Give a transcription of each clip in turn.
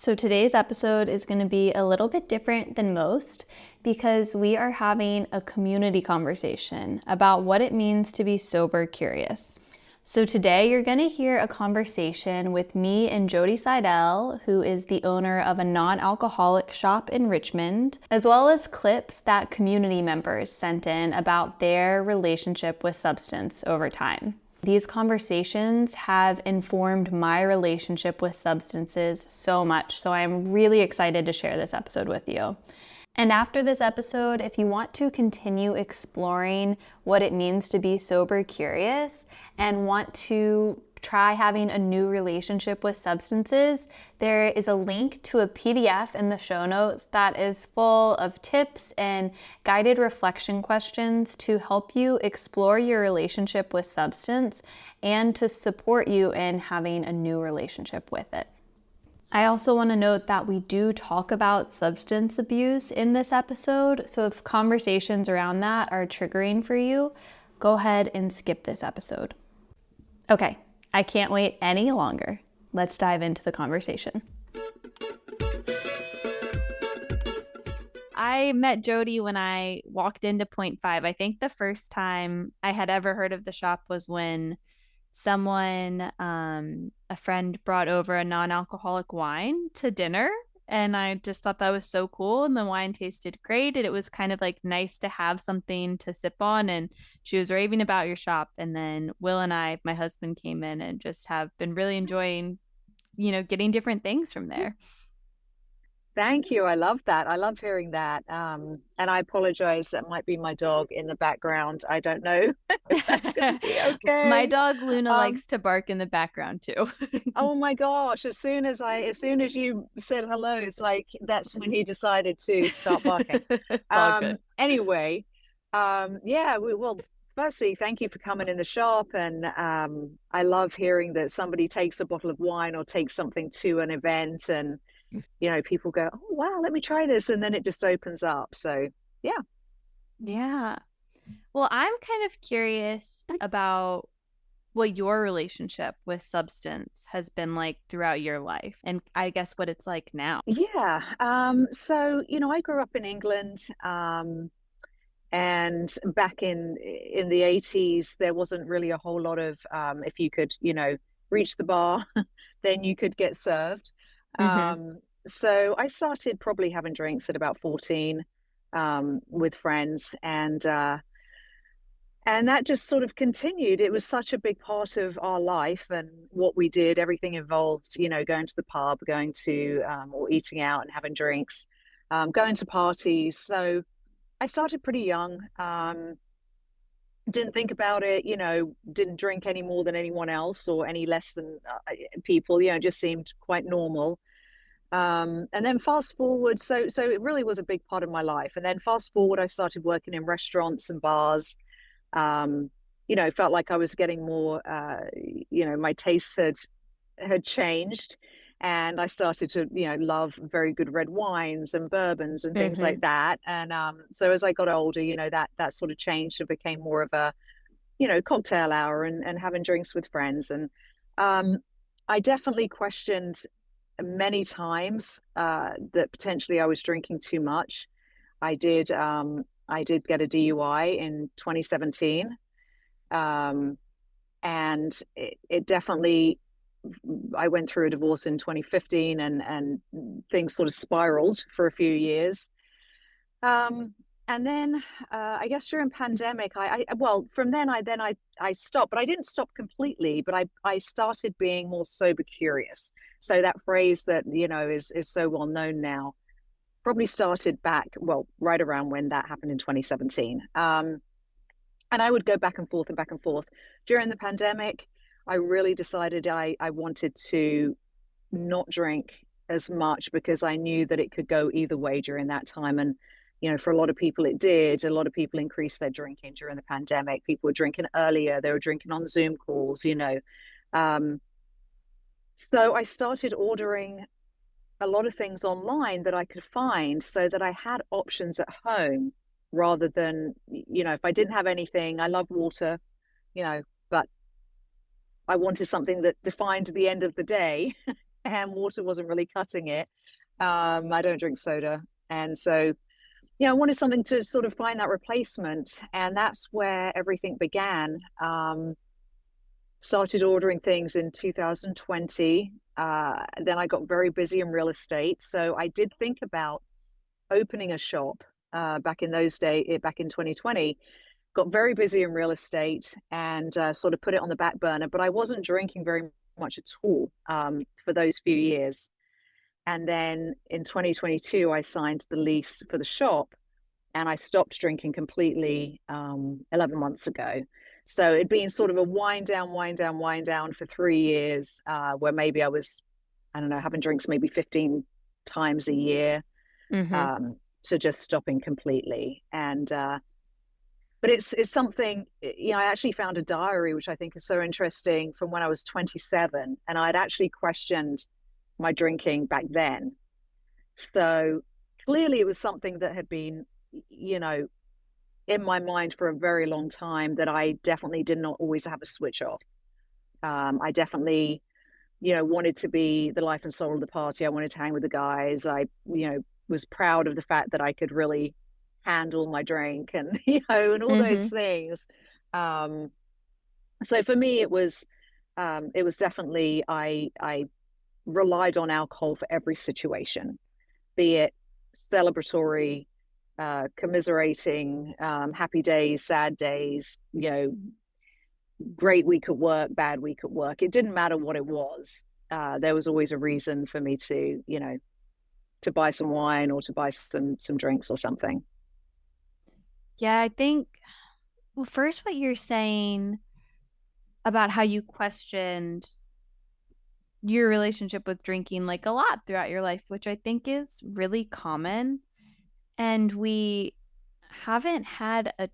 So today's episode is going to be a little bit different than most because we are having a community conversation about what it means to be sober curious. So today you're going to hear a conversation with me and Jody Sidel, who is the owner of a non-alcoholic shop in Richmond, as well as clips that community members sent in about their relationship with substance over time. These conversations have informed my relationship with substances so much, so I am really excited to share this episode with you. And after this episode, if you want to continue exploring what it means to be sober curious and want to try having a new relationship with substances, there is a link to a PDF in the show notes that is full of tips and guided reflection questions to help you explore your relationship with substance and to support you in having a new relationship with it. I also want to note that we do talk about substance abuse in this episode, so if conversations around that are triggering for you, go ahead and skip this episode. Okay, I can't wait any longer. Let's dive into the conversation. I met Jody when I walked into Point Five. I think the first time I had ever heard of the shop was when someone, a friend brought over a non-alcoholic wine to dinner, and I just thought that was so cool, and the wine tasted great, and it was kind of like nice to have something to sip on, and she was raving about your shop, and then Will and I, my husband, came in and just have been really enjoying, getting different things from there. Thank you. I love that. I love hearing that. And I apologize. That might be my dog in the background. I don't know if that's going to be My okay. dog Luna Um, likes to bark in the background too. oh my gosh. As soon as you said hello, it's like that's when he decided to start barking. It's all good. Anyway, yeah, well, firstly, thank you for coming in the shop. And I love hearing that somebody takes a bottle of wine or takes something to an event and people go, oh, wow, let me try this. And then it just opens up. So, yeah. Yeah. Well, I'm kind of curious about what your relationship with substance has been like throughout your life, and I guess what it's like now. Yeah. So, I grew up in England. And back in the 80s, there wasn't really a whole lot of, if you could, reach the bar, then you could get served. Mm-hmm. So I started probably having drinks at about 14 with friends, and that just sort of continued. It was such a big part of our life and what we did. Everything involved, going to the pub, going to or eating out and having drinks, going to parties. So I started pretty young. Didn't think about it, didn't drink any more than anyone else or any less than people, just seemed quite normal. And then fast forward, so it really was a big part of my life. And then fast forward, I started working in restaurants and bars. Felt like I was getting more, my tastes had changed, and I started to, love very good red wines and bourbons and things Mm-hmm. like that. And so as I got older, that sort of changed and became more of a, cocktail hour and having drinks with friends. And I definitely questioned many times that potentially I was drinking too much. I did get a DUI in 2017, and it definitely. I went through a divorce in 2015, and things sort of spiraled for a few years. And then I guess during pandemic, well, from then I stopped, but I didn't stop completely. But I started being more sober curious. So that phrase that is so well known now probably started back, well, right around when that happened in 2017. And I would go back and forth and back and forth. During the pandemic, I really decided I wanted to not drink as much because I knew that it could go either way during that time. And, for a lot of people, it did. A lot of people increased their drinking during the pandemic. People were drinking earlier. They were drinking on Zoom calls. So I started ordering a lot of things online that I could find so that I had options at home rather than, if I didn't have anything. I love water, but I wanted something that defined the end of the day. and water wasn't really cutting it. I don't drink soda. And so, yeah, I wanted something to sort of find that replacement. And that's where everything began. Started ordering things in 2020. Then I got very busy in real estate. So I did think about opening a shop back in those days, back in 2020. Got very busy in real estate and sort of put it on the back burner, but I wasn't drinking very much at all for those few years. And then in 2022, I signed the lease for the shop and I stopped drinking completely 11 months ago. So it'd been sort of a wind down, wind down, wind down for 3 years, where maybe I was, I don't know, having drinks maybe 15 times a year, Mm-hmm. to just stopping completely. And but it's something, I actually found a diary which I think is so interesting from when I was 27, and I'd actually questioned my drinking back then. So clearly it was something that had been, you know, in my mind for a very long time, that I definitely did not always have a switch off. I definitely, wanted to be the life and soul of the party. I wanted to hang with the guys. I, was proud of the fact that I could really handle my drink and, and all those Mm-hmm. things. So for me, it was definitely, I relied on alcohol for every situation, be it celebratory, commiserating, happy days, sad days, great week at work, bad week at work. It didn't matter what it was. There was always a reason for me to, to buy some wine or to buy some drinks or something. Yeah, I think, well, first, what you're saying about how you questioned your relationship with drinking like a lot throughout your life, which I think is really common. And we haven't had a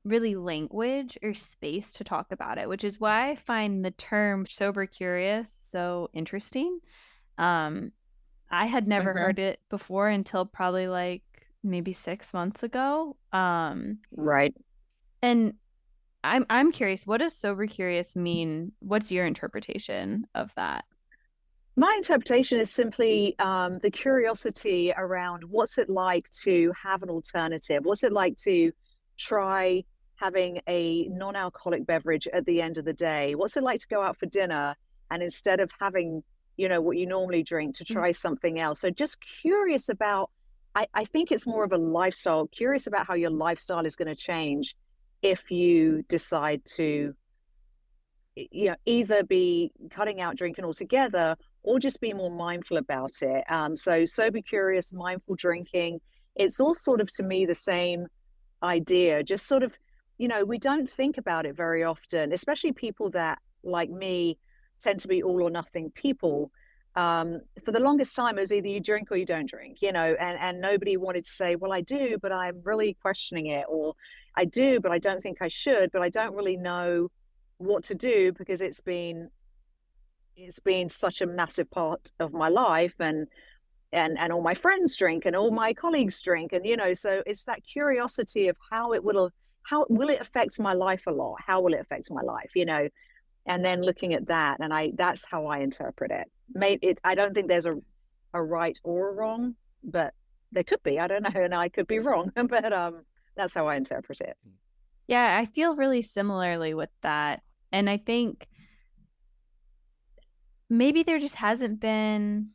really language or space to talk about it, which is why I find the term sober curious so interesting. Um, I had never Mm-hmm. heard it before until probably like maybe 6 months ago. Right. And I'm curious, what does sober curious mean? What's your interpretation of that? My interpretation is simply the curiosity around what's it like to have an alternative? What's it like to try having a non alcoholic beverage at the end of the day? What's it like to go out for dinner and instead of having, what you normally drink, to try something else? So just curious about, I think it's more of a lifestyle, curious about how your lifestyle is going to change if you decide to, either be cutting out drinking altogether or just be more mindful about it. So sober curious, mindful drinking, it's all sort of to me the same idea. Just sort of, we don't think about it very often, especially people that, like me, tend to be all or nothing people. For the longest time, it was either you drink or you don't drink, and nobody wanted to say, well, I do, but I'm really questioning it, or I do, but I don't think I should, but I don't really know what to do because it's been such a massive part of my life, and all my friends drink and all my colleagues drink, and so it's that curiosity of how will it affect my life a lot, how will it affect my life, and then looking at that, and that's how I interpret it. I don't think there's a right or a wrong, but there could be, I don't know, and I could be wrong, but that's how I interpret it. Yeah, I feel really similarly with that. And I think maybe there just hasn't been,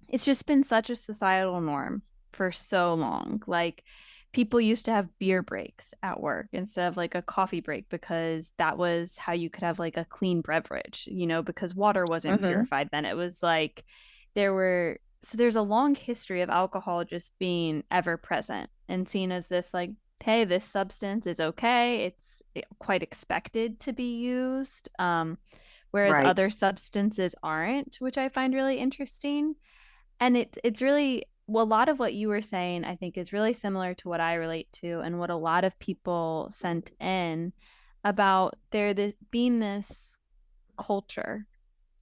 it's just been such a societal norm for so long. Like people used to have beer breaks at work instead of like a coffee break because that was how you could have like a clean beverage, because water wasn't Mm-hmm. purified then. It was like so there's a long history of alcohol just being ever present and seen as this like, hey, this substance is okay. It's quite expected to be used. Whereas Right. other substances aren't, which I find really interesting. And it's really, well, a lot of what you were saying, I think, is really similar to what I relate to and what a lot of people sent in about being this culture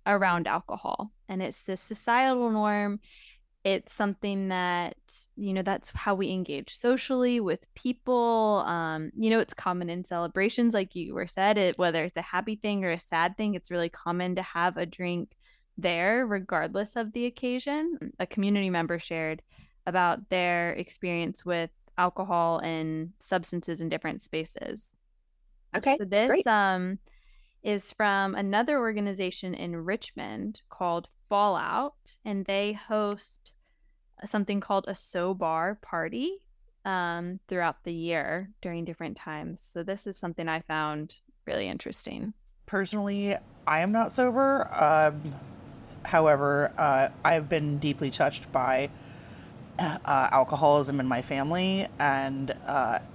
around alcohol. And it's this societal norm. It's something that, that's how we engage socially with people. It's common in celebrations, like you were said, whether it's a happy thing or a sad thing, it's really common to have a drink there regardless of the occasion. A community member shared about their experience with alcohol and substances in different spaces. Okay, So this great. is from another organization in Richmond called Fallout, and they host something called a SoBar party throughout the year during different times. So this is something I found really interesting. Personally, I am not sober. However, I've been deeply touched by alcoholism in my family, and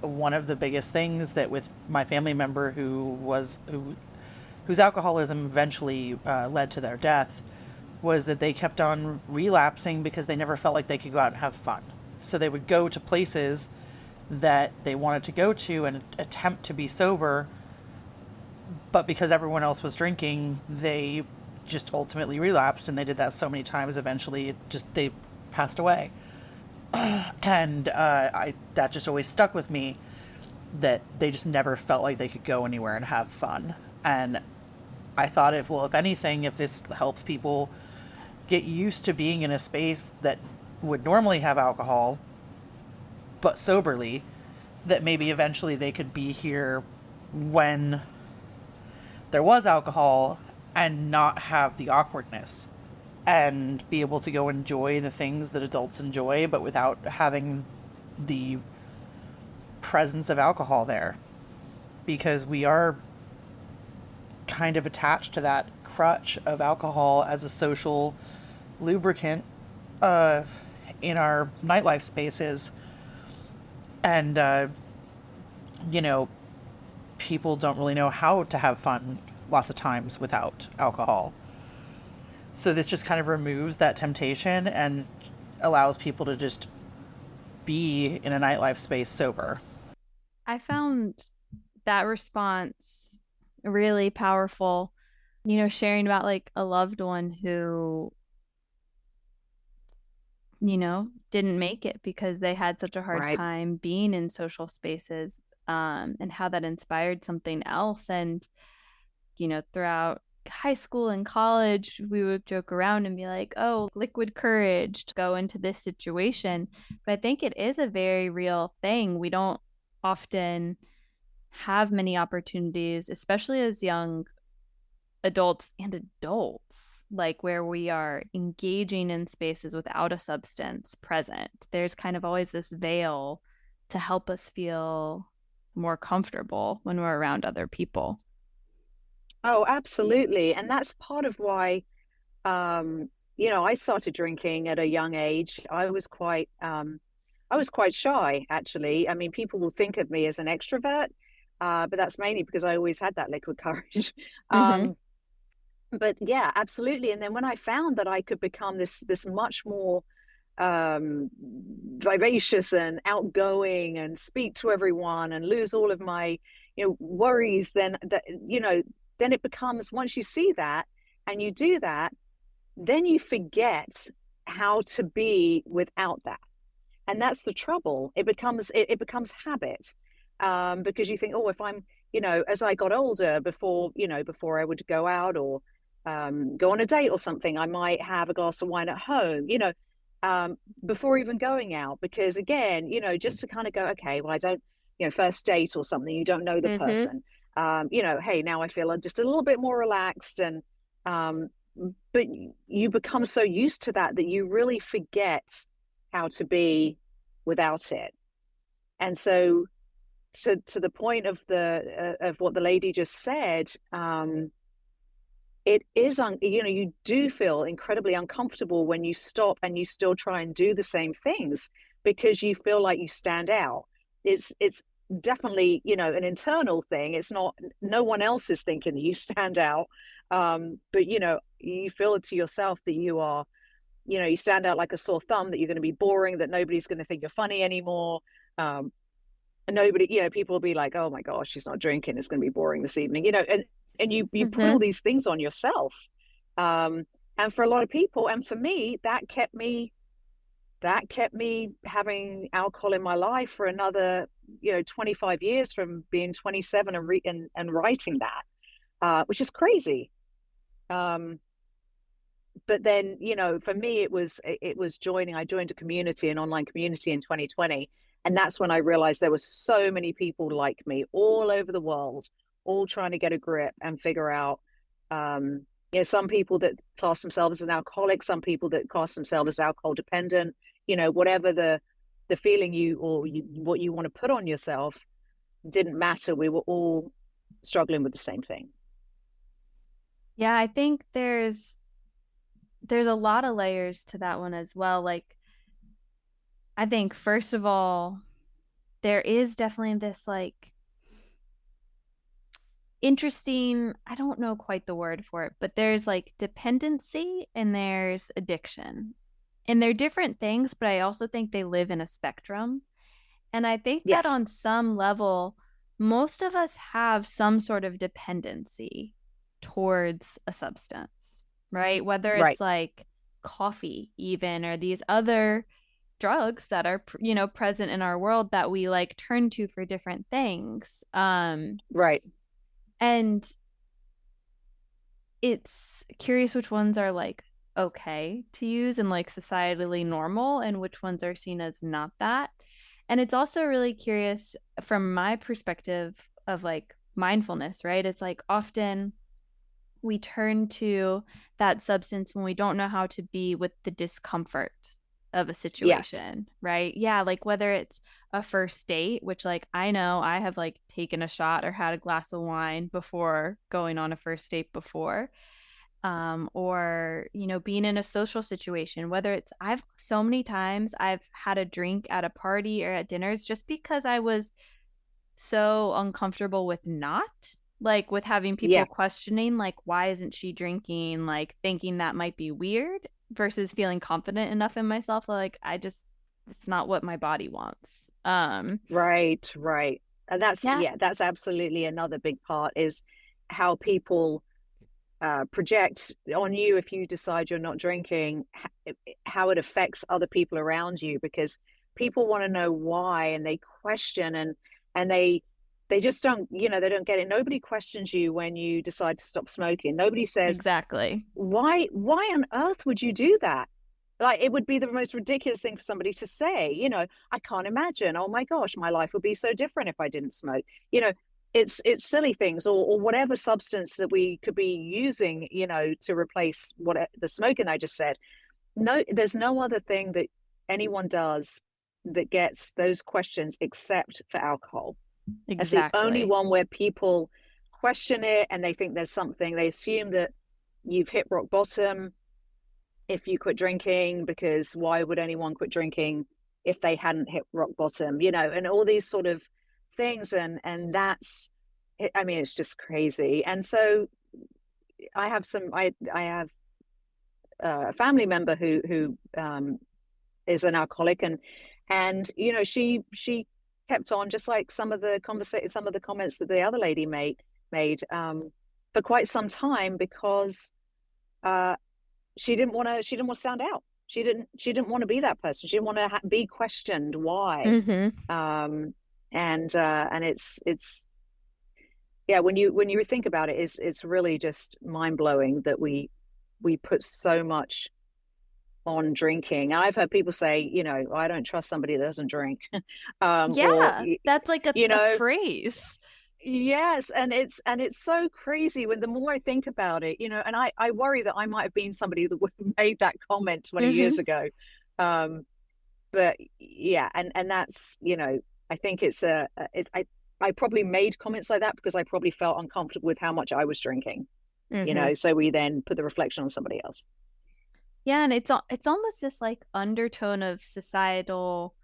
one of the biggest things that with my family member whose alcoholism eventually led to their death was that they kept on relapsing because they never felt like they could go out and have fun. So they would go to places that they wanted to go to and attempt to be sober, but because everyone else was drinking, they just ultimately relapsed, and they did that so many times eventually they passed away. And that just always stuck with me, that they just never felt like they could go anywhere and have fun. And I thought, if anything, if this helps people get used to being in a space that would normally have alcohol, but soberly, that maybe eventually they could be here when there was alcohol and not have the awkwardness, and be able to go enjoy the things that adults enjoy, but without having the presence of alcohol there. Because we are kind of attached to that crutch of alcohol as a social lubricant in our nightlife spaces. And, people don't really know how to have fun lots of times without alcohol. So this just kind of removes that temptation and allows people to just be in a nightlife space sober. I found that response really powerful, sharing about like a loved one who, didn't make it because they had such a hard Right. time being in social spaces, and how that inspired something else. And, throughout high school and college, we would joke around and be like, oh, liquid courage to go into this situation. But I think it is a very real thing. We don't often have many opportunities, especially as young adults, like where we are engaging in spaces without a substance present. There's kind of always this veil to help us feel more comfortable when we're around other people. Oh, absolutely. And that's part of why, I started drinking at a young age. I was quite shy, actually. I mean, people will think of me as an extrovert, but that's mainly because I always had that liquid courage. Mm-hmm. Um, but yeah, absolutely. And then when I found that I could become this much more um vivacious and outgoing and speak to everyone and lose all of my worries, then it becomes, once you see that and you do that, then you forget how to be without that. And that's the trouble. It becomes habit, because you think, oh, if I'm, as I got older, before I would go out or go on a date or something, I might have a glass of wine at home, before even going out, because again, just to kind of go, okay, well, I don't, first date or something, you don't know the Mm-hmm. person, hey, now I feel just a little bit more relaxed, and um, but you become so used to that you really forget how to be without it. And so, to the point of the of what the lady just said, it is you do feel incredibly uncomfortable when you stop and you still try and do the same things, because you feel like you stand out. It's definitely an internal thing. It's not, no one else is thinking that you stand out, but you feel it to yourself that you are, you stand out like a sore thumb, that you're going to be boring, that nobody's going to think you're funny anymore. And nobody, people will be like, oh my gosh, she's not drinking, it's going to be boring this evening, and you put all Mm-hmm. these things on yourself. And for a lot of people, and for me, that kept me having alcohol in my life for another 25 years, from being 27 and writing that, which is crazy. but then, you know, for me, it was joining. I joined a community, an online community in 2020, and that's when I realized there were so many people like me all over the world, all trying to get a grip and figure out. You know, some people that class themselves as an alcoholic, some people that class themselves as alcohol dependent. You know, whatever the feeling what you want to put on yourself didn't matter. We were all struggling with the same thing. Yeah, I think there's a lot of layers to that one as well. Like, I think first of all, there is definitely this like interesting, I don't know quite the word for it, but there's like dependency and there's addiction. And they're different things, but I also think they live in a spectrum. And I think that Yes. on some level, most of us have some sort of dependency towards a substance, right? Whether Right. it's like coffee, even, or these other drugs that are, present in our world that we like turn to for different things. Right. And it's curious which ones are like okay to use and like societally normal and which ones are seen as not that. And it's also really curious from my perspective of like mindfulness, right? It's like often we turn to that substance when we don't know how to be with the discomfort of a Yes. situation, right? Yeah, like whether it's a first date, which like I know I have like taken a shot or had a glass of wine before going on a first date before, or being in a social situation, whether it's I've so many times I've had a drink at a party or at dinners just because I was so uncomfortable with not like with having people Yeah. questioning like why isn't she drinking, like thinking that might be weird versus feeling confident enough in myself like I just it's not what my body wants. Right. Right. And Yeah, that's absolutely another big part is how people project on you if you decide you're not drinking, how it affects other people around you, because people want to know why, and they question, and they just don't, you know, they don't get it. Nobody questions you when you decide to stop smoking. Nobody says, exactly. why on earth would you do that? Like, it would be the most ridiculous thing for somebody to say. You know, I can't imagine, oh my gosh, my life would be so different if I didn't smoke. You know, it's silly things, or whatever substance that we could be using, you know, to replace what the smoking I just said. No, there's no other thing that anyone does that gets those questions except for alcohol. That's the only Exactly. one where people question it, and they think there's something, they assume that you've hit rock bottom if you quit drinking, because why would anyone quit drinking if they hadn't hit rock bottom, you know, and all these sort of things. And that's, I mean, it's just crazy. And so I have a family member who is an alcoholic, and you know, she kept on, just like some of the comments that the other lady made for quite some time, because uh she didn't want to sound out. She didn't want to be that person. She didn't want to be questioned why. Mm-hmm. um and it's yeah, when you think about it, it's really just mind-blowing that we put so much on drinking. I've heard people say, you know, I don't trust somebody that doesn't drink. Or Yeah, that's like you a know, phrase. yes, and it's so crazy when the more I think about it, you know, and I worry that I might have been somebody that would have made that comment 20 years Mm-hmm. ago. Um, but yeah, and that's, you know, I think I probably made comments like that because I probably felt uncomfortable with how much I was drinking, you Mm-hmm. know, so we then put the reflection on somebody else. Yeah, and it's almost this like undertone of societal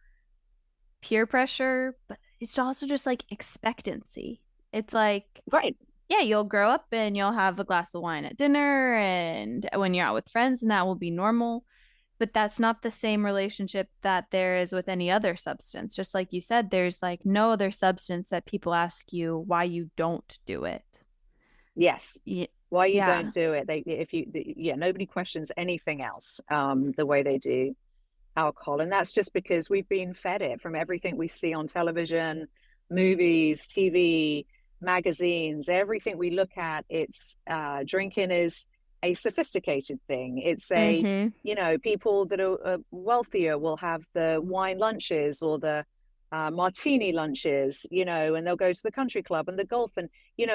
peer pressure, but it's also just like expectancy. It's like, Right. yeah, you'll grow up and you'll have a glass of wine at dinner and when you're out with friends, and that will be normal. But that's not the same relationship that there is with any other substance. Just like you said, there's like no other substance that people ask you why you don't do it. Yes. Why you don't Yeah. do it. Yeah, nobody questions anything else the way they do alcohol. And that's just because we've been fed it from everything we see on television, movies, TV, magazines, everything we look at. It's drinking is a sophisticated thing. It's a, Mm-hmm. people that are wealthier will have the wine lunches or the martini lunches, and they'll go to the country club and the golf. And,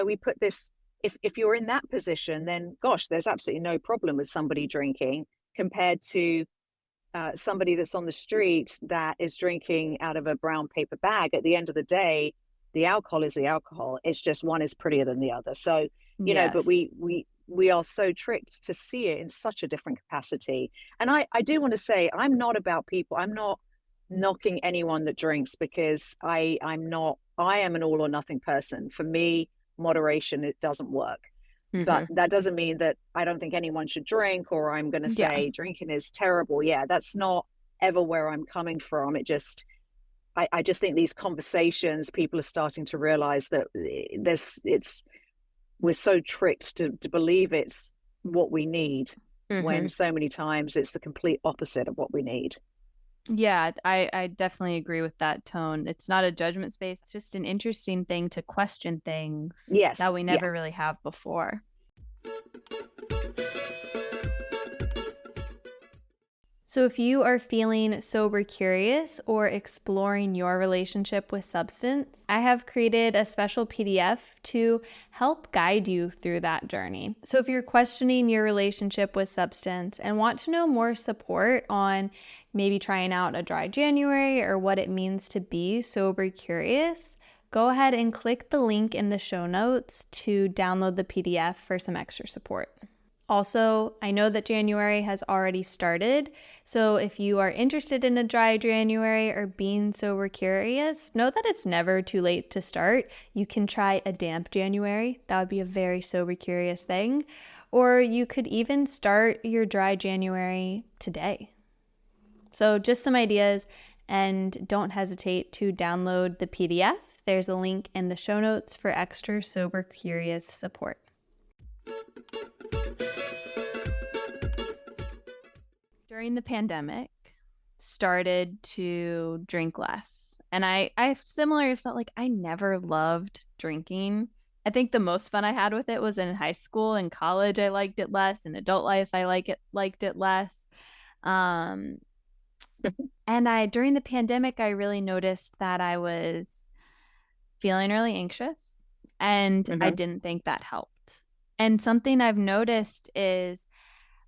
we put this, if you're in that position, then gosh, there's absolutely no problem with somebody drinking compared to somebody that's on the street that is drinking out of a brown paper bag. At the end of the day, the alcohol is the alcohol. It's just one is prettier than the other. So, but Yes. we are so tricked to see it in such a different capacity. And I do want to say, I'm not about people. I'm not knocking anyone that drinks, because I am an all or nothing person. For me, moderation, it doesn't work. But Mm-hmm. that doesn't mean that I don't think anyone should drink, or I'm going to Yeah. say drinking is terrible. Yeah, that's not ever where I'm coming from. I just think these conversations, people are starting to realize that we're so tricked to believe it's what we need, when Mm-hmm. so many times it's the complete opposite of what we need. Yeah, I definitely agree with that tone. It's not a judgment space, it's just an interesting thing to question things that Yes. we Yeah. never really have before. So, if you are feeling sober curious or exploring your relationship with substance, I have created a special PDF to help guide you through that journey. So, if you're questioning your relationship with substance and want to know more support on maybe trying out a dry January or what it means to be sober curious, go ahead and click the link in the show notes to download the PDF for some extra support. Also, I know that January has already started, so if you are interested in a dry January or being sober curious, know that it's never too late to start. You can try a damp January. That would be a very sober curious thing. Or you could even start your dry January today. So just some ideas, and don't hesitate to download the PDF. There's a link in the show notes for extra sober curious support. During the pandemic, started to drink less. And I similarly felt like I never loved drinking. I think the most fun I had with it was in high school and college. I liked it less. In adult life, I liked it less. And during the pandemic, I really noticed that I was feeling really anxious, and I Mm-hmm. didn't think that helped. And something I've noticed is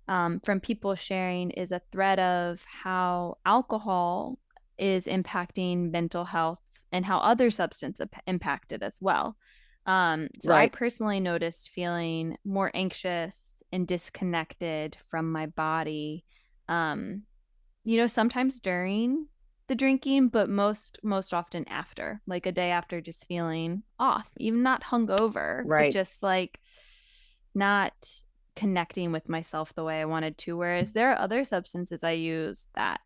from people sharing is a thread of how alcohol is impacting mental health and how other substances impact it as well. So I Right. personally noticed feeling more anxious and disconnected from my body. Sometimes during the drinking, but most often after, like a day after, just feeling off, even not hungover, but Right. just like not connecting with myself the way I wanted to. Whereas there are other substances I use that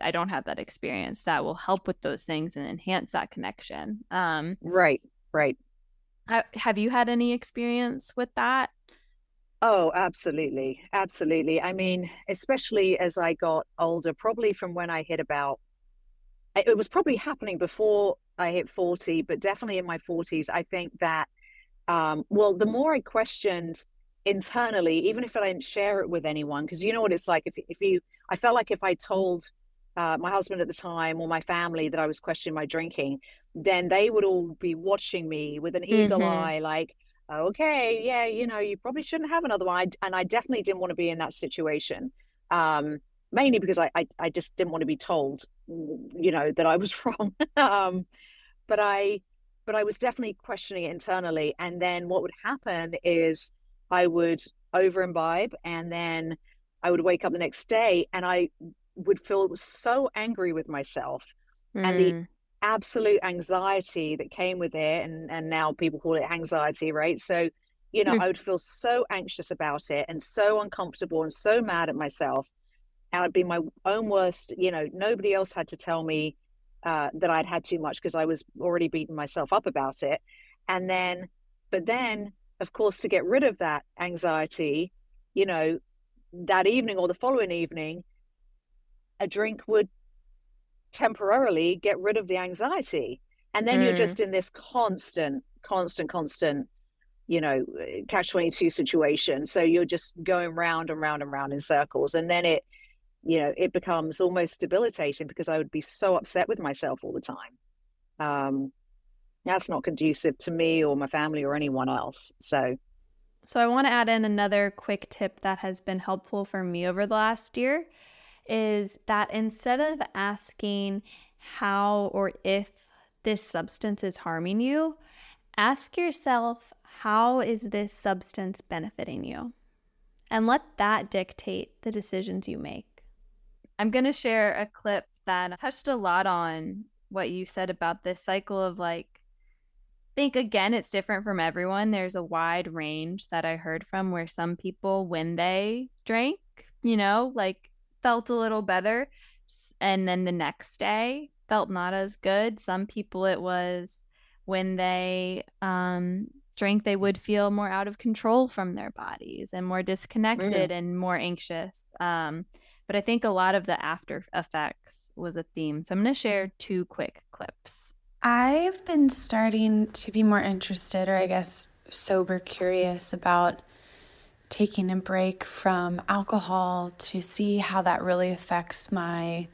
I don't have that experience that will help with those things and enhance that connection. Right. Right. Have you had any experience with that? Oh, absolutely. Absolutely. I mean, especially as I got older, probably from when I hit about, it was probably happening before I hit 40, but definitely in my 40s. I think that, well, the more I questioned internally, even if I didn't share it with anyone, because you know what it's like. I felt like if I told my husband at the time or my family that I was questioning my drinking, then they would all be watching me with an eagle Mm-hmm. eye, like, okay, yeah, you probably shouldn't have another one. And I definitely didn't want to be in that situation. Um, Mainly because I just didn't want to be told, that I was wrong. But I was definitely questioning it internally. And then what would happen is I would over imbibe, and then I would wake up the next day and I would feel so angry with myself, and the Mm. absolute anxiety that came with it. And now people call it anxiety, right? So, I would feel so anxious about it and so uncomfortable and so mad at myself. And I'd be my own worst, nobody else had to tell me that I'd had too much, because I was already beating myself up about it. And then, but then, of course, to get rid of that anxiety, you know, that evening or the following evening, a drink would temporarily get rid of the anxiety. And then you're Mm. just in this constant catch-22 situation. So you're just going round and round and round in circles, and then it becomes almost debilitating because I would be so upset with myself all the time. That's not conducive to me or my family or anyone else. So I want to add in another quick tip that has been helpful for me over the last year, is that instead of asking how or if this substance is harming you, ask yourself, how is this substance benefiting you? And let that dictate the decisions you make. I'm going to share a clip that touched a lot on what you said about this cycle of I think, again, it's different from everyone. There's a wide range that I heard from where some people, when they drank, felt a little better. And then the next day felt not as good. Some people, it was when they drank, they would feel more out of control from their bodies and more disconnected and more anxious. But I think a lot of the after effects was a theme. So I'm going to share 2 quick clips. I've been starting to be more interested, or I guess sober curious, about taking a break from alcohol to see how that really affects my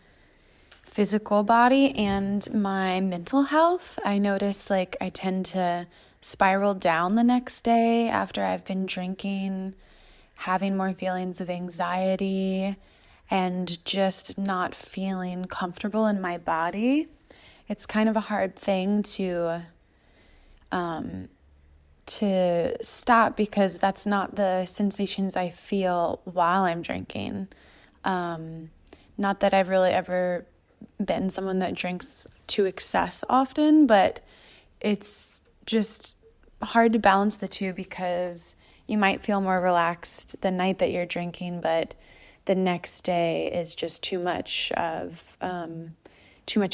physical body and my mental health. I notice I tend to spiral down the next day after I've been drinking, having more feelings of anxiety and just not feeling comfortable in my body. It's kind of a hard thing to stop because that's not the sensations I feel while I'm drinking. Not that I've really ever been someone that drinks to excess often, but it's just hard to balance the two because you might feel more relaxed the night that you're drinking, but the next day is just too much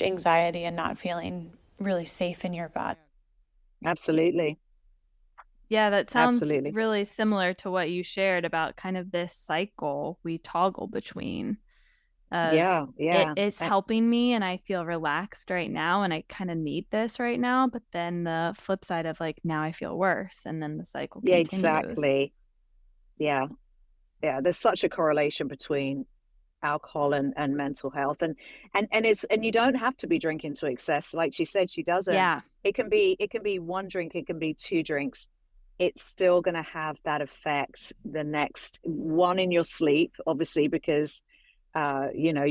anxiety and not feeling really safe in your body. absolutely. Yeah, that sounds Absolutely. really similar to what you shared about kind of this cycle we toggle between of it's helping me and I feel relaxed right now and I kind of need this right now, but then the flip side of now I feel worse, and then the cycle continues. Exactly. Yeah. There's such a correlation between alcohol and mental health, and you don't have to be drinking to excess. Like she said, she doesn't. Yeah. It can be 1 drink, it can be 2 drinks. It's still going to have that effect the next one in your sleep, obviously, because the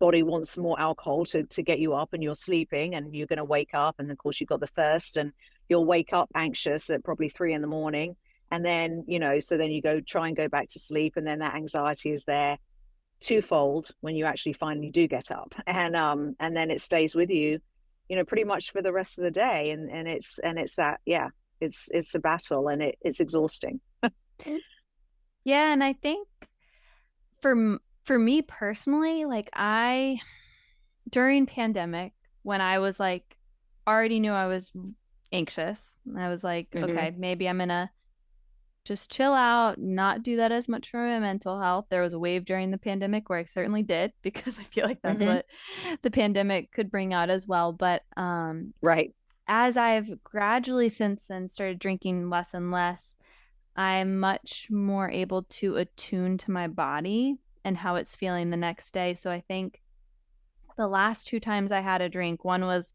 body wants more alcohol to get you up, and you're sleeping and you're going to wake up, and of course you've got the thirst, and you'll wake up anxious at probably 3 a.m, and then so then you try and go back to sleep, and then that anxiety is there twofold when you actually finally do get up, and then it stays with you pretty much for the rest of the day, and it's that it's a battle, and it's exhausting. Yeah, and I think for me personally, I during pandemic, when I was already knew I was anxious, I was okay, maybe I'm gonna just chill out, not do that as much for my mental health. There was a wave during the pandemic where I certainly did, because I feel like that's what the pandemic could bring out as well. But right. As I've gradually since then started drinking less and less, I'm much more able to attune to my body and how it's feeling the next day. So I think the last 2 times I had a drink, one was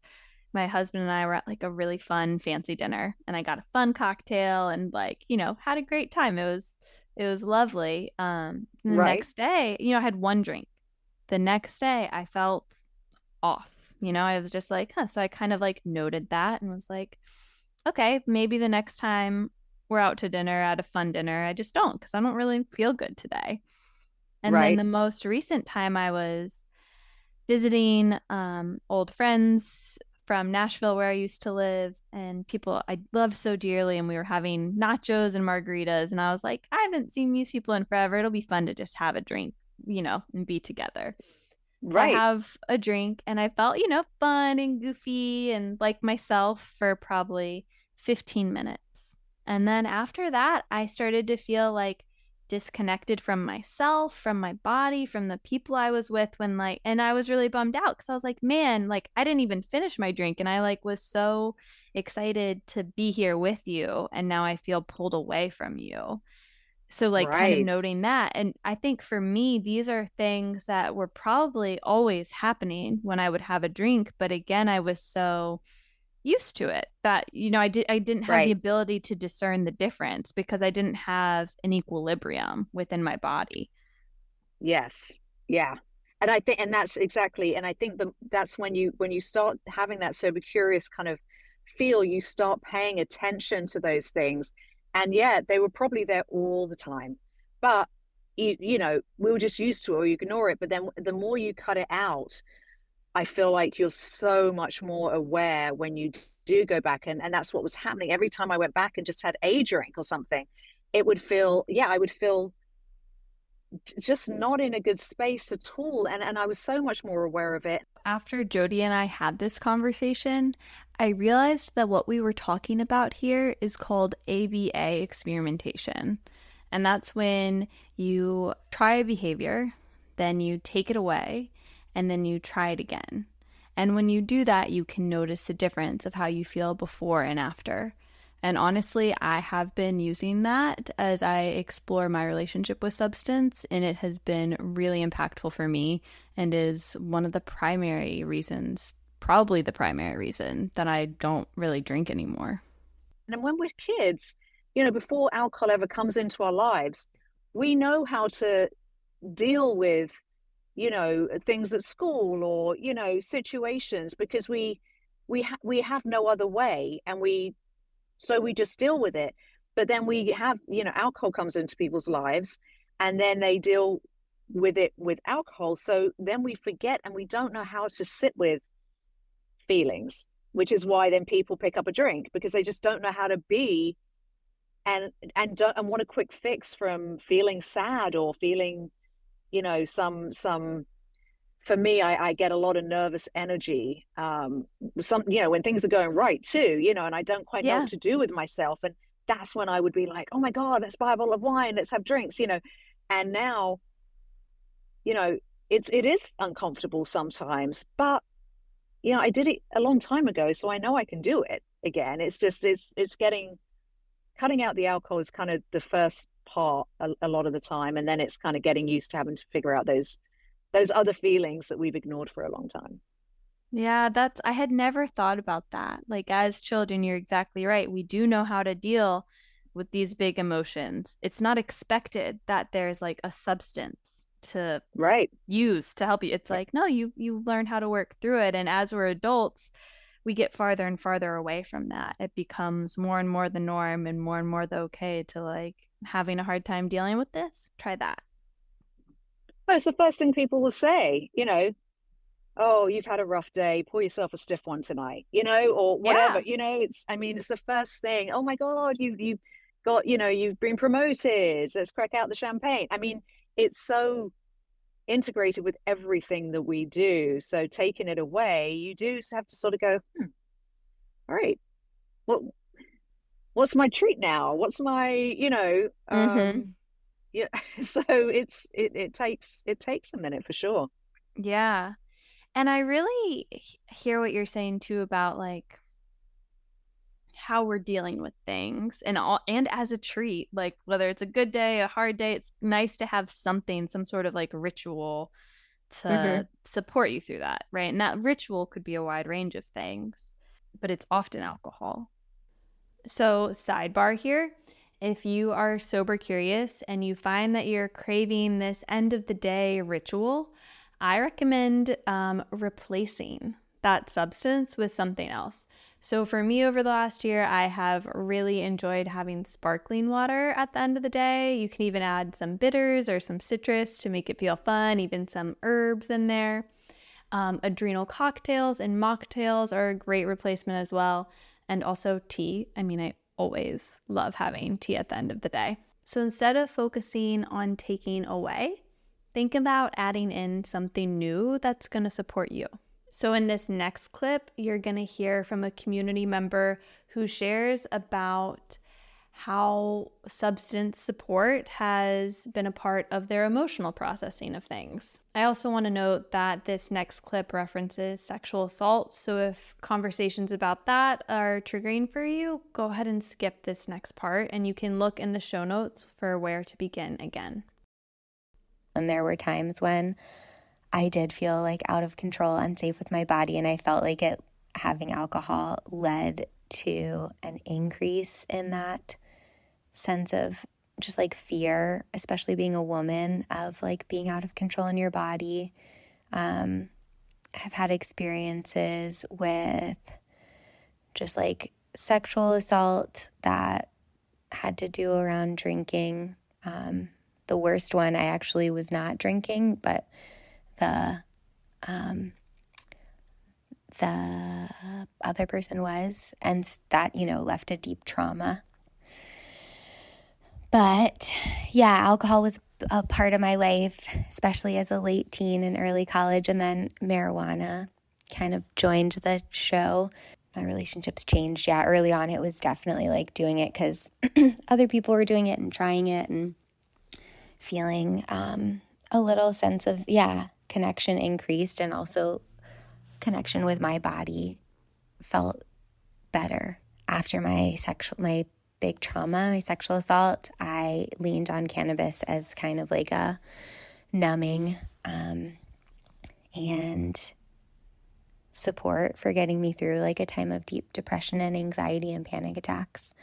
my husband and I were at a really fun fancy dinner, and I got a fun cocktail and had a great time. It was lovely. The next day, I had 1 drink. The next day I felt off. I was just so I kind of noted that and was okay, maybe the next time we're out to dinner at a fun dinner, I just don't, because I don't really feel good today. And then the most recent time I was visiting old friends from Nashville, where I used to live, and people I love so dearly, and we were having nachos and margaritas, and I was I haven't seen these people in forever. It'll be fun to just have a drink, and be together. So I have a drink, and I felt, fun and goofy and like myself for probably 15 minutes. And then after that, I started to feel disconnected from myself, from my body, from the people I was with and I was really bummed out because I was like, man, like I didn't even finish my drink and I like was so excited to be here with you and now I feel pulled away from you. So like kind of Right. noting that. And I think for me, these are things that were probably always happening when I would have a drink. But again, I was so used to it that, I didn't have the Right. ability to discern the difference because I didn't have an equilibrium within my body. Yes. Yeah. And I think, and that's exactly, and I think that's when you start having that sober curious kind of feel, you start paying attention to those things. And yeah, they were probably there all the time, but we were just used to it or you ignore it. But then the more you cut it out, I feel like you're so much more aware when you do go back. And that's what was happening. Every time I went back and just had a drink or something, I would feel just not in a good space at all. And I was so much more aware of it. After Jody and I had this conversation, I realized that what we were talking about here is called ABA experimentation. And that's when you try a behavior, then you take it away, and then you try it again. And when you do that, you can notice the difference of how you feel before and after. And honestly, I have been using that as I explore my relationship with substance, and it has been really impactful for me and is one of the primary reasons, probably the primary reason, that I don't really drink anymore. And when we're kids, before alcohol ever comes into our lives, we know how to deal with, things at school or, situations because we have no other way, and so we just deal with it. But then we have, alcohol comes into people's lives and then they deal with it with alcohol. So then we forget and we don't know how to sit with feelings, which is why then people pick up a drink because they just don't know how to be and want a quick fix from feeling sad or feeling, some for me, I get a lot of nervous energy. When things are going right too, and I don't quite know what to do with myself. And that's when I would be like, oh my God, let's buy a bottle of wine, let's have drinks, And now, it is uncomfortable sometimes, but I did it a long time ago, so I know I can do it again. It's just it's cutting out the alcohol is kind of the first part a lot of the time, and then it's kind of getting used to having to figure out those other feelings that we've ignored for a long time. Yeah, I had never thought about that. Like as children, you're exactly right. We do know how to deal with these big emotions. It's not expected that there's like a substance to Right. use to help you. It's like, no, you learn how to work through it. And as we're adults, we get farther and farther away from that. It becomes more and more the norm and more the okay to like having a hard time dealing with this. Try that. Well, it's the first thing people will say, oh, you've had a rough day, pour yourself a stiff one tonight, or whatever, it's the first thing. Oh my God, you've got, you've been promoted. Let's crack out the champagne. It's so integrated with everything that we do. So taking it away, you do have to sort of go, all right, what's my treat now? What's my, yeah. So it takes a minute for sure. Yeah. And I really hear what you're saying too about like how we're dealing with things and as a treat, like whether it's a good day, a hard day, it's nice to have something, some sort of like ritual to support you through that, right? And that ritual could be a wide range of things, but it's often alcohol. So, sidebar here, if you are sober curious and you find that you're craving this end of the day ritual, I recommend replacing that substance with something else. So for me over the last year, I have really enjoyed having sparkling water at the end of the day. You can even add some bitters or some citrus to make it feel fun, even some herbs in there. Adrenal cocktails and mocktails are a great replacement as well. And also tea. I always love having tea at the end of the day. So instead of focusing on taking away, think about adding in something new that's going to support you. So in this next clip, you're going to hear from a community member who shares about how substance support has been a part of their emotional processing of things. I also want to note that this next clip references sexual assault, so if conversations about that are triggering for you, go ahead and skip this next part, and you can look in the show notes for where to begin again. And there were times when I did feel like out of control, unsafe with my body, and I felt like having alcohol led to an increase in that sense of just like fear, especially being a woman, of like being out of control in your body. I've had experiences with just like sexual assault that had to do around drinking. The worst one, I actually was not drinking, but the other person was, and that, left a deep trauma. But yeah, alcohol was a part of my life, especially as a late teen and early college, and then marijuana kind of joined the show. My relationships changed. Yeah, early on it was definitely like doing it because other people were doing it and trying it and feeling a little sense of, connection increased, and also connection with my body felt better. After my big trauma, my sexual assault, I leaned on cannabis as kind of like a numbing and support for getting me through like a time of deep depression and anxiety and panic attacks.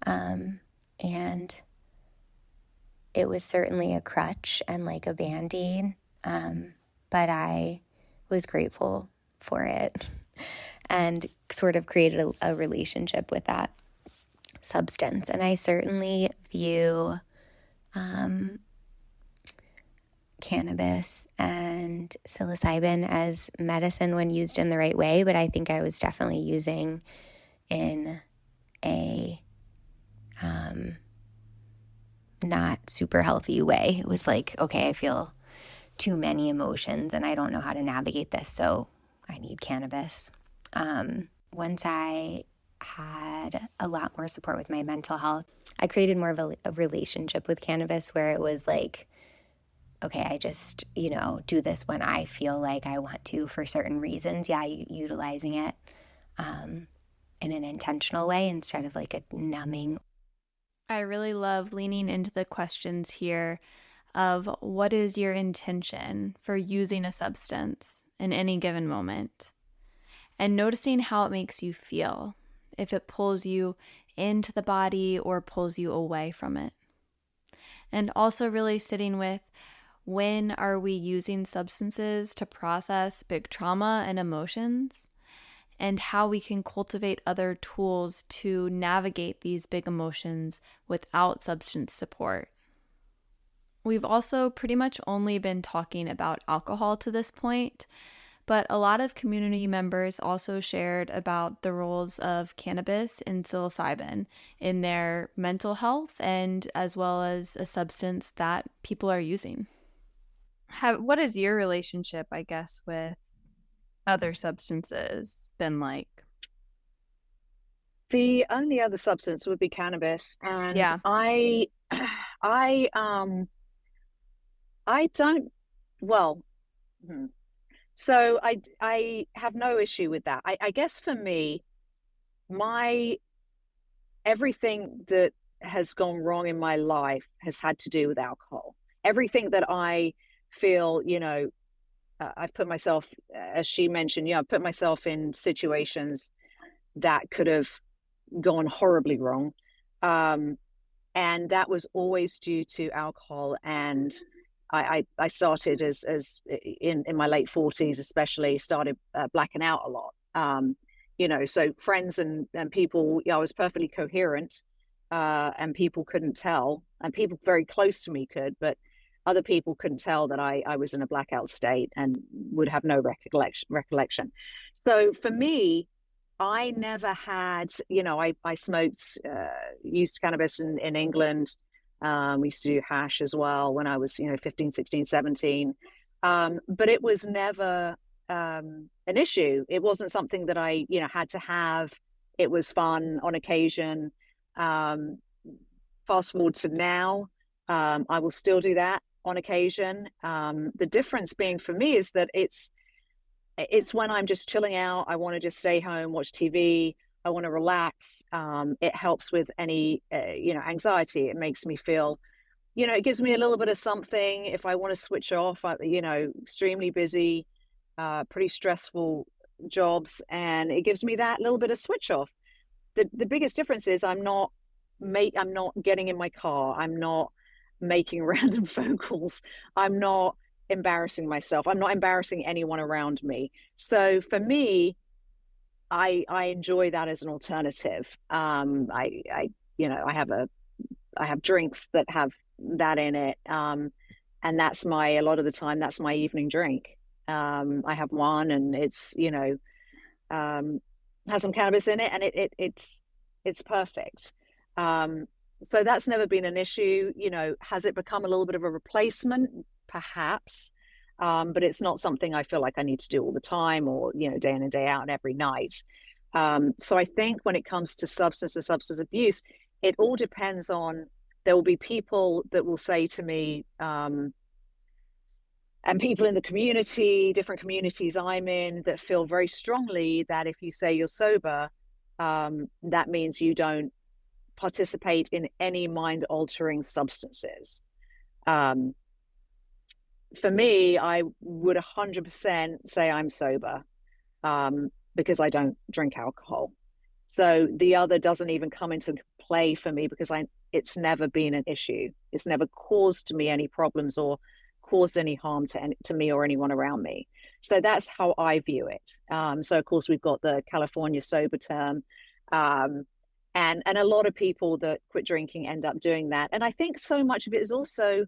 And it was certainly a crutch and like a Band-Aid, but I was grateful for it and sort of created a relationship with that substance. And I certainly view cannabis and psilocybin as medicine when used in the right way, but I think I was definitely using in a not super healthy way. It was like, okay, I feel too many emotions and I don't know how to navigate this, so I need cannabis. Once I had a lot more support with my mental health, I created more of a relationship with cannabis where it was like, okay, I just, do this when I feel like I want to for certain reasons. Yeah, utilizing it in an intentional way instead of like a numbing. I really love leaning into the questions here of what is your intention for using a substance in any given moment, and noticing how it makes you feel, if it pulls you into the body or pulls you away from it. And also really sitting with, when are we using substances to process big trauma and emotions, and how we can cultivate other tools to navigate these big emotions without substance support. We've also pretty much only been talking about alcohol to this point, but a lot of community members also shared about the roles of cannabis and psilocybin in their mental health, and as well as a substance that people are using. What is your relationship, I guess, with other substances been like? The only other substance would be cannabis, and Yeah. I don't. Well, so I have no issue with that. I guess for me, everything that has gone wrong in my life has had to do with alcohol. Everything that I feel, I've put myself, as she mentioned, I've put myself in situations that could have gone horribly wrong. And that was always due to alcohol. And I started as in my late 40s, especially started blacking out a lot. So friends and people, I was perfectly coherent, and people couldn't tell, and people very close to me could, but other people couldn't tell that I was in a blackout state and would have no recollection. So for me, I never had, I smoked, used cannabis in England. We used to do hash as well when I was, 15, 16, 17. But it was never an issue. It wasn't something that I, had to have. It was fun on occasion. fast forward to now, I will still do that on occasion. The difference being for me is that it's when I'm just chilling out. I want to just stay home, watch TV. I want to relax. It helps with any, anxiety. It makes me feel, it gives me a little bit of something. If I want to switch off, extremely busy, pretty stressful jobs, and it gives me that little bit of switch off. The biggest difference is I'm not getting in my car. I'm not making random phone calls. I'm not embarrassing myself. I'm not embarrassing anyone around me. So for me, I enjoy that as an alternative. I have drinks that have that in it. And that's a lot of the time, that's my evening drink. I have one, and it's, has some cannabis in it, and it's perfect. So that's never been an issue. Has it become a little bit of a replacement? Perhaps. But it's not something I feel like I need to do all the time, or, day in and day out and every night. So I think when it comes to substance abuse, it all depends on, there will be people that will say to me, and people in the community, different communities I'm in, that feel very strongly that if you say you're sober, that means you don't participate in any mind-altering substances. For me, I would 100% say I'm sober, because I don't drink alcohol. So the other doesn't even come into play for me, because it's never been an issue. It's never caused me any problems or caused any harm to me or anyone around me. So that's how I view it. So of course we've got the California sober term, and a lot of people that quit drinking end up doing that. And I think so much of it is also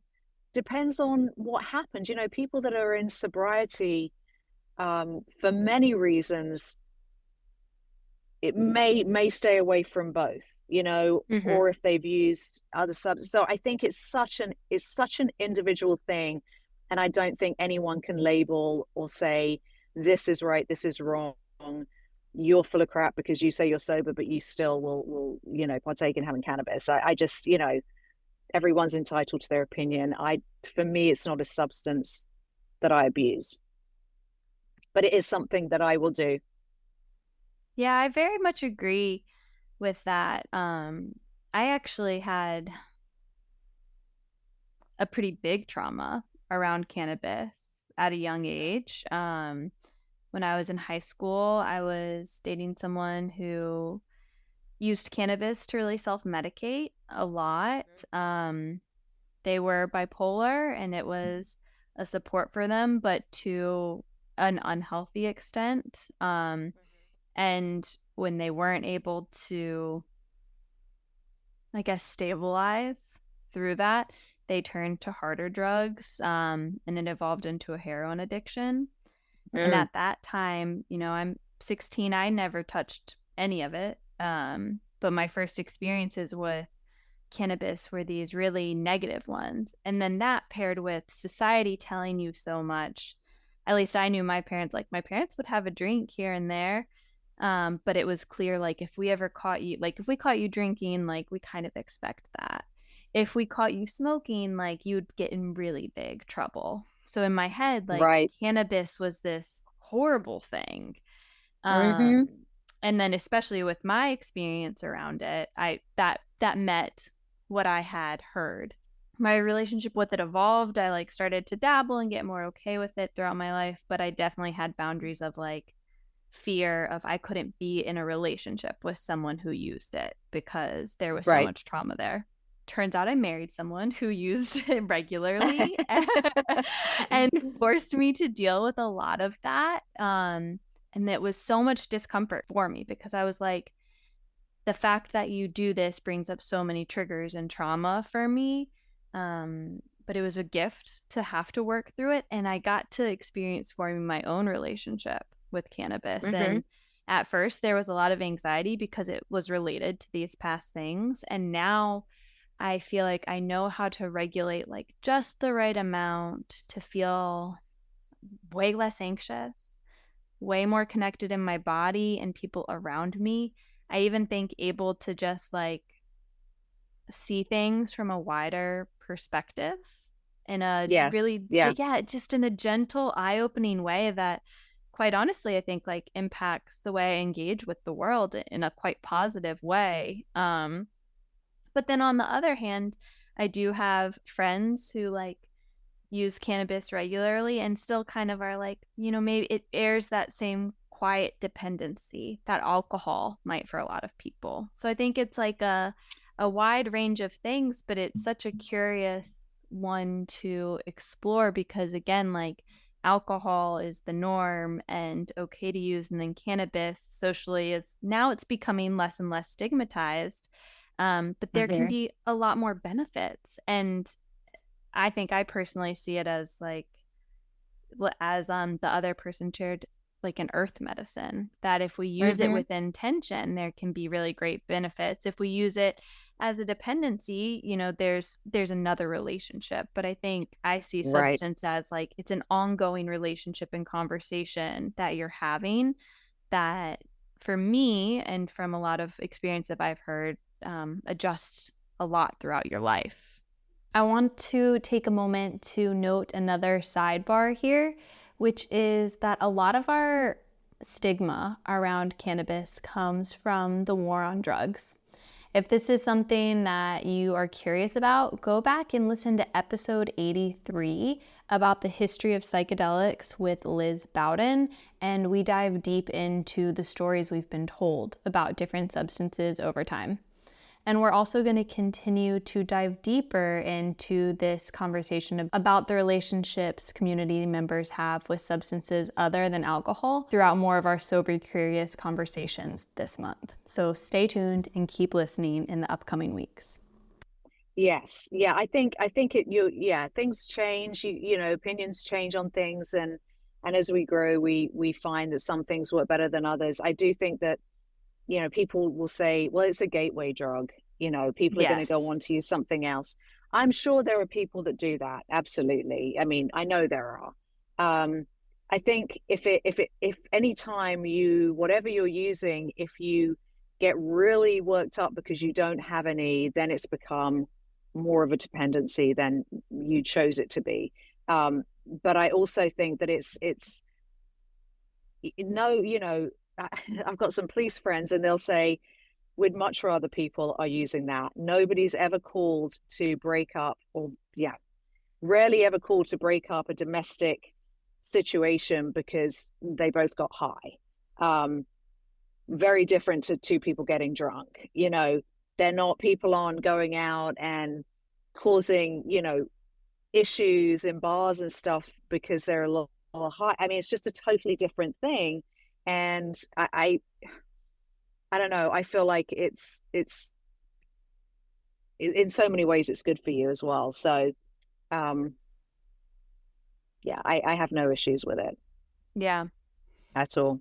depends on what happened. People that are in sobriety, for many reasons, it may stay away from both, Mm-hmm. or if they've used other substances. So I think it's such an individual thing, and I don't think anyone can label or say this is right, this is wrong. You're full of crap because you say you're sober, but you still will partake in having cannabis. I just, everyone's entitled to their opinion. For me, it's not a substance that I abuse, but it is something that I will do. Yeah, I very much agree with that. I actually had a pretty big trauma around cannabis at a young age. When I was in high school, I was dating someone who used cannabis to really self-medicate a lot. They were bipolar, and it was a support for them, but to an unhealthy extent. And when they weren't able to, I guess, stabilize through that, they turned to harder drugs, and it evolved into a heroin addiction. And at that time, I'm 16. I never touched any of it. But my first experiences with cannabis were these really negative ones. And then that paired with society telling you so much. At least I knew my parents would have a drink here and there. But it was clear, like, if we caught you drinking, like, we kind of expect that. If we caught you smoking, like, you'd get in really big trouble. So in my head, like, Right. cannabis was this horrible thing. Mm-hmm. And then especially with my experience around it, that met what I had heard. My relationship with it evolved. I like started to dabble and get more okay with it throughout my life, but I definitely had boundaries of like fear of I couldn't be in a relationship with someone who used it because there was so Right. much trauma there. Turns out I married someone who used it regularly and forced me to deal with a lot of that. And it was so much discomfort for me because I was like, the fact that you do this brings up so many triggers and trauma for me. But it was a gift to have to work through it. And I got to experience forming my own relationship with cannabis. Mm-hmm. And at first there was a lot of anxiety because it was related to these past things. And now I feel like I know how to regulate like just the right amount to feel way less anxious, way more connected in my body and people around me. I even think able to just like see things from a wider perspective in a Yes. really, Yeah. just in a gentle, eye-opening way that, quite honestly, I think like impacts the way I engage with the world in a quite positive way. But then on the other hand, I do have friends who like use cannabis regularly and still kind of are like, maybe it airs that same quiet dependency that alcohol might for a lot of people. So I think it's like a wide range of things, but it's such a curious one to explore because again, like alcohol is the norm and okay to use, and then cannabis socially is now it's becoming less and less stigmatized. But there can be a lot more benefits. And I think I personally see it as like, as the other person shared, like an earth medicine, that if we use it with intention, there can be really great benefits. If we use it as a dependency, there's another relationship. But I think I see Right. substance as like it's an ongoing relationship and conversation that you're having that for me and from a lot of experience that I've heard adjusts a lot throughout your life. I want to take a moment to note another sidebar here, which is that a lot of our stigma around cannabis comes from the war on drugs. If this is something that you are curious about, go back and listen to episode 83 about the history of psychedelics with Liz Bowden, and we dive deep into the stories we've been told about different substances over time. And we're also going to continue to dive deeper into this conversation about the relationships community members have with substances other than alcohol throughout more of our Sober Curious conversations this month. So stay tuned and keep listening in the upcoming weeks. Yes. Yeah. I think things change, opinions change on things. And as we grow, we find that some things work better than others. I do think that, people will say, well, it's a gateway drug. People are going to go on to use something else. I'm sure there are people that do that. Absolutely. I mean, I know there are. I think if any time whatever you're using, if you get really worked up because you don't have any, then it's become more of a dependency than you chose it to be. But I also think that it's I've got some police friends and they'll say, we'd much rather people are using that. Nobody's ever called to break up rarely ever called to break up a domestic situation because they both got high. Very different to two people getting drunk. They're not, people aren't going out and causing, issues in bars and stuff because they're a little high. I mean, it's just a totally different thing. And I don't know. I feel like it's in so many ways it's good for you as well. So, I have no issues with it. Yeah. At all.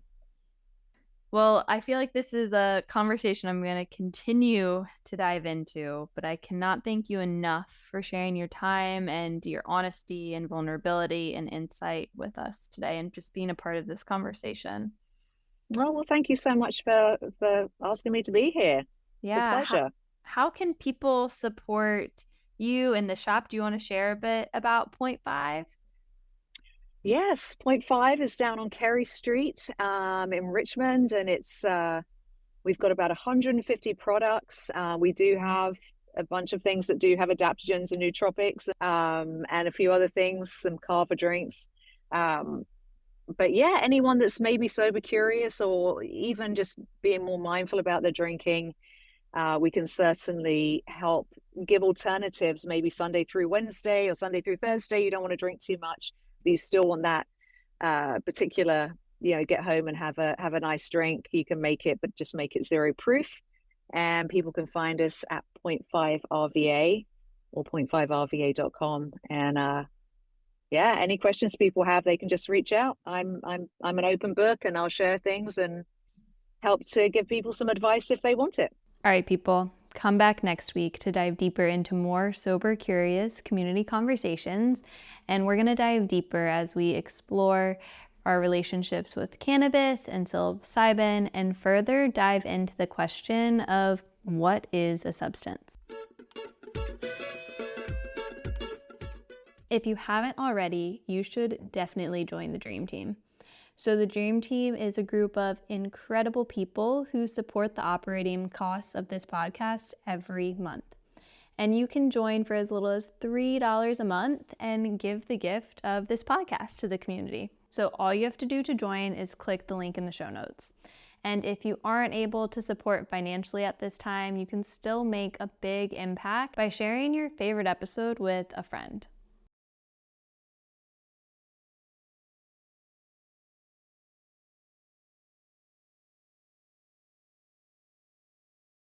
Well, I feel like this is a conversation I'm going to continue to dive into, but I cannot thank you enough for sharing your time and your honesty and vulnerability and insight with us today and just being a part of this conversation. Well, thank you so much for asking me to be here. Yeah. It's a pleasure. How can people support you in the shop? Do you want to share a bit about Point 5? Yes, Point 5 is down on Carey Street in Richmond, and it's we've got about 150 products. We do have a bunch of things that do have adaptogens and nootropics, and a few other things, some kava drinks. But yeah, anyone that's maybe sober curious or even just being more mindful about their drinking, we can certainly help give alternatives, maybe Sunday through Wednesday or Sunday through Thursday. You don't want to drink too much, but you still want that particular, get home and have a nice drink. You can make it, but just make it zero proof. And people can find us at 0.5 RVA or 0.5rva.com. And any questions people have, they can just reach out. I'm an open book, and I'll share things and help to give people some advice if they want it. All right, people, come back next week to dive deeper into more sober, curious community conversations. And we're going to dive deeper as we explore our relationships with cannabis and psilocybin and further dive into the question of what is a substance. If you haven't already, you should definitely join the Dream Team. So the Dream Team is a group of incredible people who support the operating costs of this podcast every month. And you can join for as little as $3 a month and give the gift of this podcast to the community. So all you have to do to join is click the link in the show notes. And if you aren't able to support financially at this time, you can still make a big impact by sharing your favorite episode with a friend.